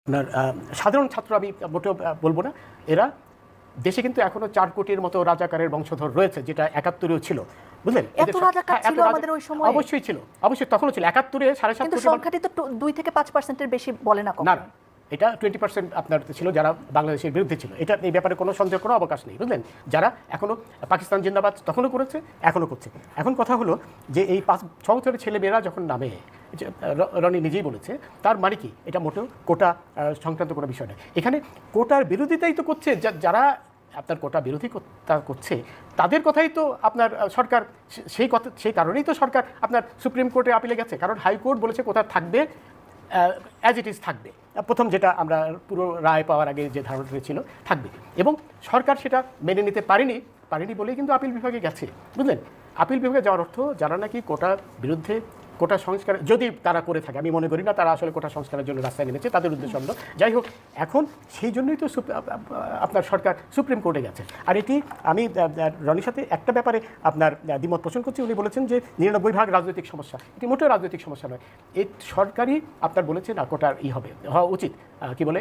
আপনার সাধারণ ছাত্র আমি মোটেও বলবো না, এরা দেশে কিন্তু এখনো 4 কোটির মতো রাজাকারের বংশধর রয়েছে, যেটা ৭১-এও ছিল, বুঝলেন? এত রাজাকার ছিল আমাদের ওই সময়? অবশ্যই ছিল, অবশ্যই তখনও ছিল। ৭১-এ ৭.৫ কিন্তু সংখ্যাটি তো 2 থেকে 5%-এর বেশি বলে না কখনো। না, এটা 20% আপনার ছিল যারা বাংলাদেশের বিরুদ্ধে ছিল। এটা এই ব্যাপারে কোনো সন্দেহ, কোনো অবকাশ নেই, বুঝলেন? যারা এখনো পাকিস্তান জিন্দাবাদ তখনও করেছে, এখনও করছে। এখন কথা হলো যে এই 5-6 বছরের ছেলেমেয়েরা যখন নামে, রনি নিজেই বলেছে, তার মানে কি এটা মোটেও কোটা সংক্রান্ত কোনো বিষয় নয়। এখানে কোটার বিরোধিতাই তো করছে যারা আপনার কোটা বিরোধিতা করছে, তাদের কথাই তো আপনার সরকার, সেই কারণেই তো সরকার আপনার সুপ্রিম কোর্টে আপিলে গেছে, কারণ হাইকোর্ট বলেছে কোটা থাকবে, অ্যাজ ইট ইজ থাকবে। প্রথম যেটা আমরা পুরো রায় পাওয়ার আগে যে ধারণাটা ছিল থাকবে, এবং সরকার সেটা মেনে নিতে পারেনি বলেই কিন্তু আপিল বিভাগে গেছে, বুঝলেন? আপিল বিভাগে যাওয়ার অর্থ যারা নাকি কোটার বিরুদ্ধে, কোটা সংস্কার যদি তারা করে থাকে, আমি মনে করি না তারা আসলে কোটা সংস্কারের জন্য রাস্তায় নেমেছে, তাদের উদ্দেশ্য অন্য। যাই হোক, এখন সেই জন্যই তো আপনার সরকার সুপ্রিম কোর্টে গেছে। আর এটি আমি রনির সাথে একটা ব্যাপারে আপনার দ্বিমত পোষণ করছি। উনি বলেছেন যে 99% রাজনৈতিক সমস্যা, এটি মোটেও রাজনৈতিক সমস্যা নয়। এই সরকারই আপনার বলেছে না কোটার হওয়া উচিত, কি বলে